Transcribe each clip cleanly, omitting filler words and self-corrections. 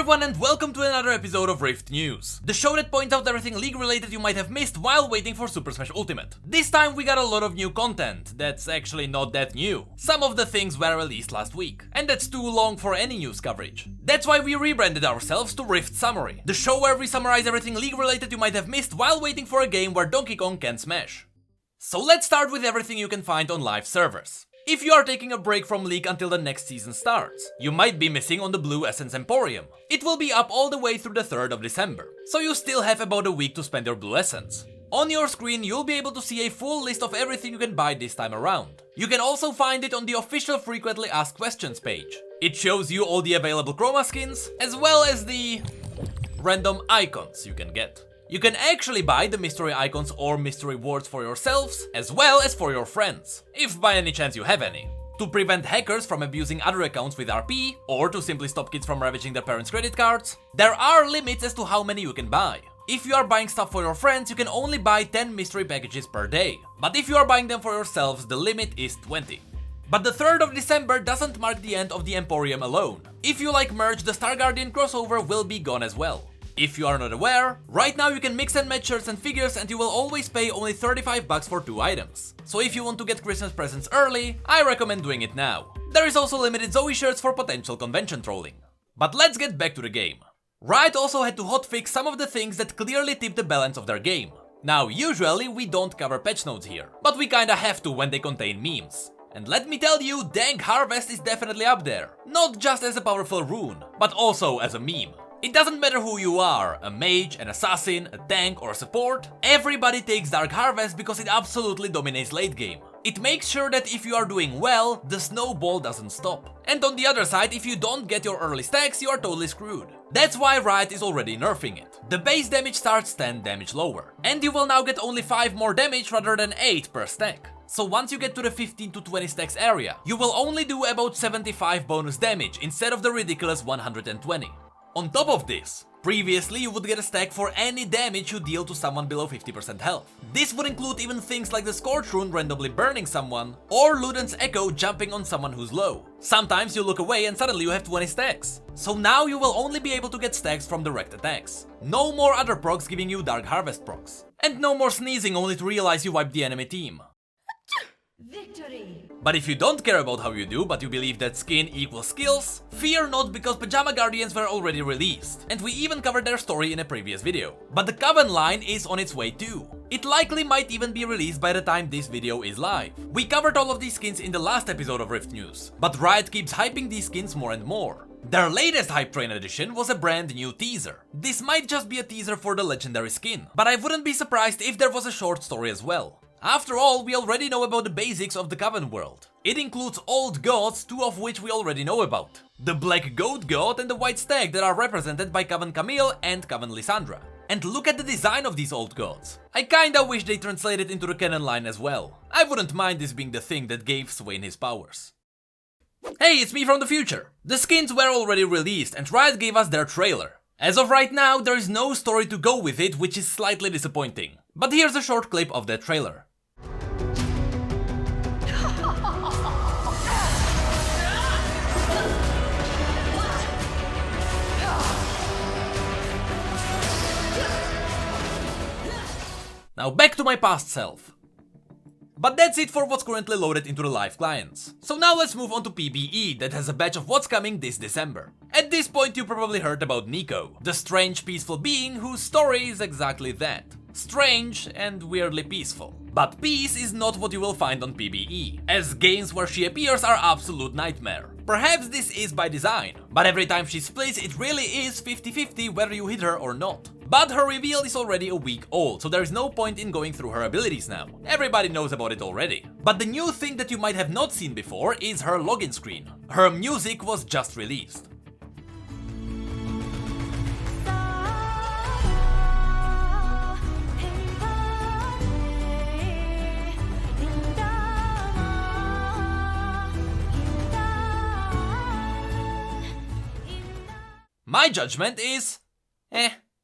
everyone and welcome to another episode of Rift News, the show that points out everything League related you might have missed while waiting for Super Smash Ultimate. This time we got a lot of new content that's actually not that new. Some of the things were released last week, and that's too long for any news coverage. That's why we rebranded ourselves to Rift Summary, the show where we summarize everything League related you might have missed while waiting for a game where Donkey Kong can smash. So let's start with everything you can find on live servers. If you are taking a break from League until the next season starts, you might be missing on the Blue Essence Emporium. It will be up all the way through the 3rd of December, so you still have about a week to spend your Blue Essence. On your screen you'll be able to see a full list of everything you can buy this time around. You can also find it on the official frequently asked questions page. It shows you all the available chroma skins, as well as the random icons you can get. You can actually buy the mystery icons or mystery wards for yourselves, as well as for your friends, if by any chance you have any. To prevent hackers from abusing other accounts with RP, or to simply stop kids from ravaging their parents' credit cards, there are limits as to how many you can buy. If you are buying stuff for your friends, you can only buy 10 mystery packages per day, but if you are buying them for yourselves, the limit is 20. But the 3rd of December doesn't mark the end of the Emporium alone. If you like merch, the Star Guardian crossover will be gone as well. If you are not aware, right now you can mix and match shirts and figures and you will always pay only $35 for 2 items. So if you want to get Christmas presents early, I recommend doing it now. There is also limited Zoe shirts for potential convention trolling. But let's get back to the game. Riot also had to hotfix some of the things that clearly tip the balance of their game. Now usually we don't cover patch notes here, but we kinda have to when they contain memes. And let me tell you, Dank Harvest is definitely up there. Not just as a powerful rune, but also as a meme. It doesn't matter who you are, a mage, an assassin, a tank or a support, everybody takes Dark Harvest because it absolutely dominates late game. It makes sure that if you are doing well, the snowball doesn't stop. And on the other side, if you don't get your early stacks, you are totally screwed. That's why Riot is already nerfing it. The base damage starts 10 damage lower, and you will now get only 5 more damage rather than 8 per stack. So once you get to the 15 to 20 stacks area, you will only do about 75 bonus damage instead of the ridiculous 120. On top of this, previously you would get a stack for any damage you deal to someone below 50% health. This would include even things like the Scorch Rune randomly burning someone, or Luden's Echo jumping on someone who's low. Sometimes you look away and suddenly you have 20 stacks. So now you will only be able to get stacks from direct attacks. No more other procs giving you Dark Harvest procs. And no more sneezing only to realize you wiped the enemy team. Victory! But if you don't care about how you do, but you believe that skin equals skills, fear not, because Pajama Guardians were already released, and we even covered their story in a previous video. But the Coven line is on its way too. It likely might even be released by the time this video is live. We covered all of these skins in the last episode of Rift News, but Riot keeps hyping these skins more and more. Their latest Hype Train edition was a brand new teaser. This might just be a teaser for the legendary skin, but I wouldn't be surprised if there was a short story as well. After all, we already know about the basics of the Coven world. It includes old gods, 2 of which we already know about. The Black Goat God and the White Stag that are represented by Coven Camille and Coven Lysandra. And look at the design of these old gods. I kinda wish they translated into the canon line as well. I wouldn't mind this being the thing that gave Swain his powers. Hey, it's me from the future. The skins were already released and Riot gave us their trailer. As of right now, there is no story to go with it, which is slightly disappointing. But here's a short clip of that trailer. Now back to my past self. But that's it for what's currently loaded into the live clients. So now let's move on to PBE, that has a batch of what's coming this December. At this point you probably heard about Nico, the strange peaceful being whose story is exactly that. Strange and weirdly peaceful. But peace is not what you will find on PBE, as games where she appears are absolute nightmare. Perhaps this is by design, but every time she splits it really is 50-50 whether you hit her or not. But her reveal is already a week old, so there is no point in going through her abilities now. Everybody knows about it already. But the new thing that you might have not seen before is her login screen. Her music was just released. My judgment is...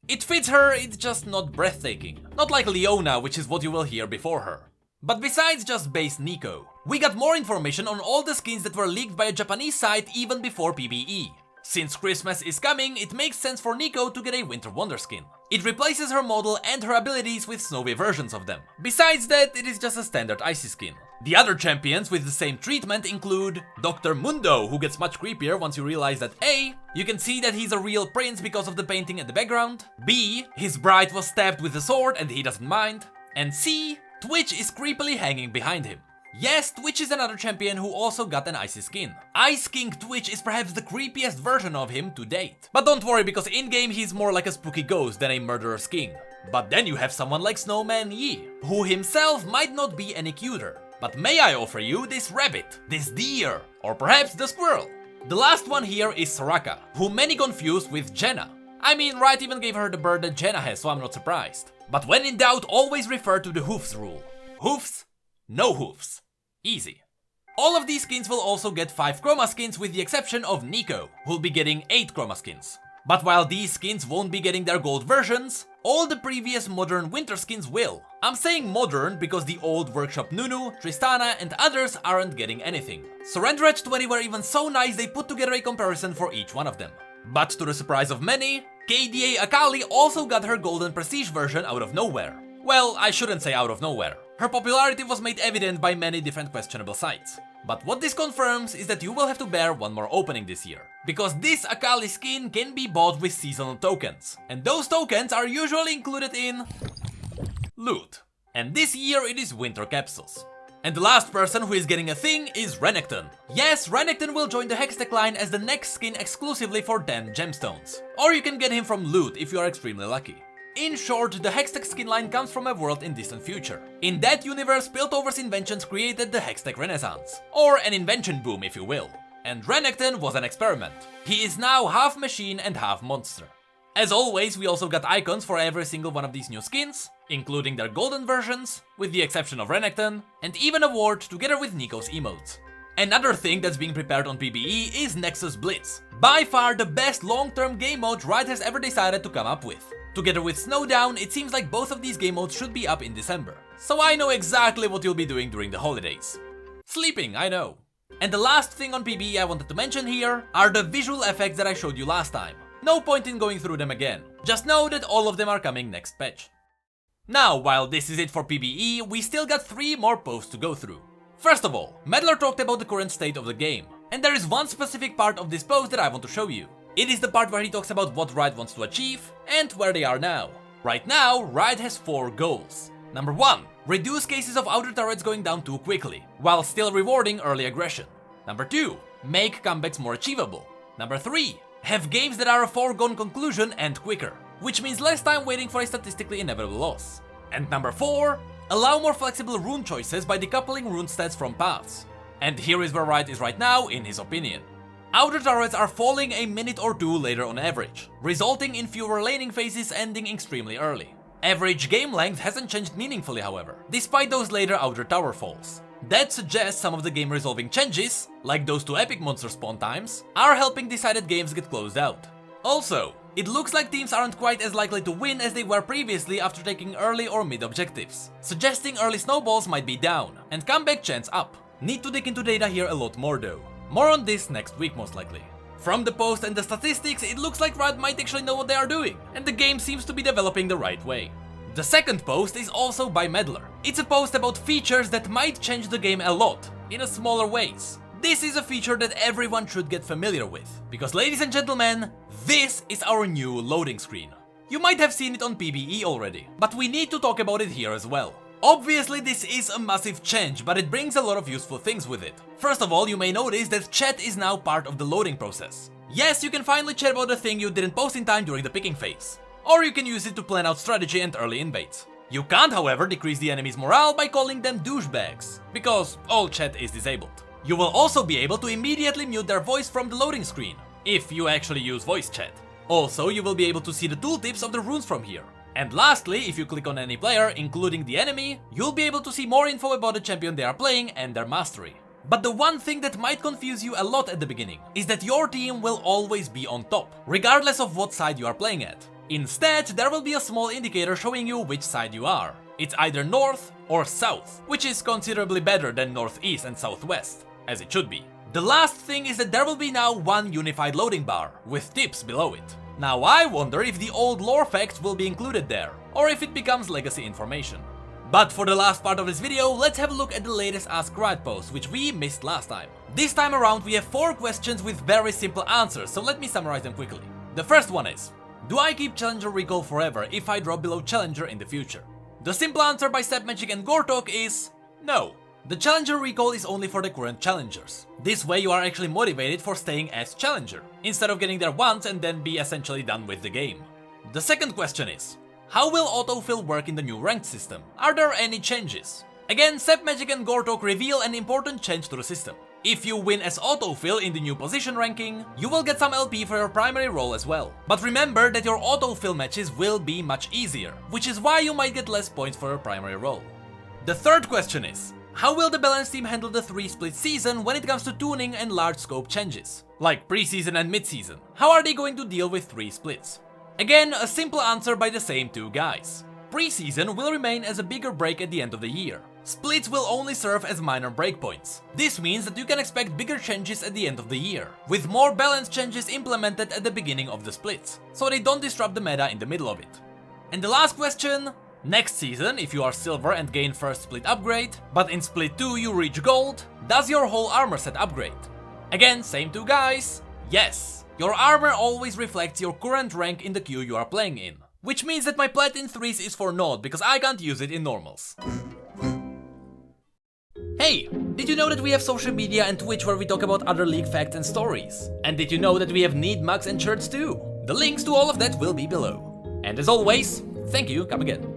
It fits her, it's just not breathtaking. Not like Leona, which is what you will hear before her. But besides just base Nico, we got more information on all the skins that were leaked by a Japanese site even before PBE. Since Christmas is coming, it makes sense for Nico to get a Winter Wonder skin. It replaces her model and her abilities with snowy versions of them. Besides that, it is just a standard icy skin. The other champions with the same treatment include Dr. Mundo, who gets much creepier once you realize that A, you can see that he's a real prince because of the painting in the background, B, his bride was stabbed with a sword and he doesn't mind, and C, Twitch is creepily hanging behind him. Yes, Twitch is another champion who also got an icy skin. Ice King Twitch is perhaps the creepiest version of him to date. But don't worry, because in-game he's more like a spooky ghost than a murderer's king. But then you have someone like Snowman Yi, who himself might not be any cuter. But may I offer you this rabbit, this deer, or perhaps the squirrel? The last one here is Soraka, who many confused with Jenna. I mean, Riot even gave her the bird that Jenna has, so I'm not surprised. But when in doubt, always refer to the hoofs rule. Hoofs? No hoofs. Easy. All of these skins will also get 5 chroma skins with the exception of Nico, who'll be getting 8 chroma skins. But while these skins won't be getting their gold versions, all the previous modern winter skins will. I'm saying modern because the old Workshop Nunu, Tristana and others aren't getting anything. Surrender Edge 20 were even so nice they put together a comparison for each one of them. But to the surprise of many, KDA Akali also got her golden prestige version out of nowhere. Well, I shouldn't say out of nowhere. Her popularity was made evident by many different questionable sites. But what this confirms is that you will have to bear one more opening this year. Because this Akali skin can be bought with seasonal tokens. And those tokens are usually included in loot. And this year it is winter capsules. And the last person who is getting a thing is Renekton. Yes, Renekton will join the Hextech line as the next skin exclusively for 10 gemstones. Or you can get him from loot if you are extremely lucky. In short, the Hextech skin line comes from a world in distant future. In that universe, Piltover's inventions created the Hextech Renaissance. Or an invention boom, if you will. And Renekton was an experiment. He is now half machine and half monster. As always, we also got icons for every single one of these new skins, including their golden versions, with the exception of Renekton, and even a ward together with Nico's emotes. Another thing that's being prepared on PBE is Nexus Blitz. By far the best long-term game mode Riot has ever decided to come up with. Together with Snowdown, it seems like both of these game modes should be up in December. So I know exactly what you'll be doing during the holidays. Sleeping, I know. And the last thing on PBE I wanted to mention here are the visual effects that I showed you last time. No point in going through them again. Just know that all of them are coming next patch. Now, while this is it for PBE, we still got 3 more posts to go through. First of all, Meddler talked about the current state of the game. And there is one specific part of this post that I want to show you. It is the part where he talks about what Riot wants to achieve and where they are now. Right now, Riot has 4 goals. Number 1, reduce cases of outer turrets going down too quickly, while still rewarding early aggression. Number 2, make comebacks more achievable. Number 3, have games that are a foregone conclusion and quicker, which means less time waiting for a statistically inevitable loss. And number 4, allow more flexible rune choices by decoupling rune stats from paths. And here is where Riot is right now, in his opinion. Outer turrets are falling a minute or 2 later on average, resulting in fewer laning phases ending extremely early. Average game length hasn't changed meaningfully, however, despite those later outer tower falls. That suggests some of the game resolving changes, like those 2 epic monster spawn times, are helping decided games get closed out. Also, it looks like teams aren't quite as likely to win as they were previously after taking early or mid objectives, suggesting early snowballs might be down, and comeback chance up. Need to dig into data here a lot more though. More on this next week most likely. From the post and the statistics, it looks like Riot might actually know what they are doing, and the game seems to be developing the right way. The second post is also by Meddler. It's a post about features that might change the game a lot, in a smaller ways. This is a feature that everyone should get familiar with, because ladies and gentlemen, this is our new loading screen. You might have seen it on PBE already, but we need to talk about it here as well. Obviously this is a massive change, but it brings a lot of useful things with it. First of all, you may notice that chat is now part of the loading process. Yes, you can finally chat about the thing you didn't post in time during the picking phase. Or you can use it to plan out strategy and early invades. You can't, however, decrease the enemy's morale by calling them douchebags, because all chat is disabled. You will also be able to immediately mute their voice from the loading screen, if you actually use voice chat. Also, you will be able to see the tooltips of the runes from here. And lastly, if you click on any player, including the enemy, you'll be able to see more info about the champion they are playing and their mastery. But the one thing that might confuse you a lot at the beginning is that your team will always be on top, regardless of what side you are playing at. Instead, there will be a small indicator showing you which side you are. It's either north or south, which is considerably better than northeast and southwest, as it should be. The last thing is that there will be now one unified loading bar, with tips below it. Now I wonder if the old lore facts will be included there, or if it becomes legacy information. But for the last part of this video, let's have a look at the latest Ask Riot post, which we missed last time. This time around we have 4 questions with very simple answers, so let me summarize them quickly. The first one is, do I keep Challenger recall forever if I drop below Challenger in the future? The simple answer by Magic and Gortok is no. The Challenger recall is only for the current Challengers. This way you are actually motivated for staying as Challenger, instead of getting there once and then be essentially done with the game. The second question is, how will autofill work in the new ranked system? Are there any changes? Again, Magic and Gortok reveal an important change to the system. If you win as autofill in the new position ranking, you will get some LP for your primary role as well. But remember that your autofill matches will be much easier, which is why you might get less points for your primary role. The third question is, how will the balance team handle the 3-split season when it comes to tuning and large scope changes? Like preseason and midseason. How are they going to deal with 3 splits? Again, a simple answer by the same 2 guys. Preseason will remain as a bigger break at the end of the year. Splits will only serve as minor breakpoints. This means that you can expect bigger changes at the end of the year, with more balance changes implemented at the beginning of the splits, so they don't disrupt the meta in the middle of it. And the last question, next season, if you are silver and gain first split upgrade, but in split 2 you reach gold, does your whole armor set upgrade? Again, same 2 guys, yes. Your armor always reflects your current rank in the queue you are playing in, which means that my Platin 3s is for naught because I can't use it in normals. Hey, did you know that we have social media and Twitch where we talk about other league facts and stories? And did you know that we have need mugs and shirts too? The links to all of that will be below. And as always, thank you, come again.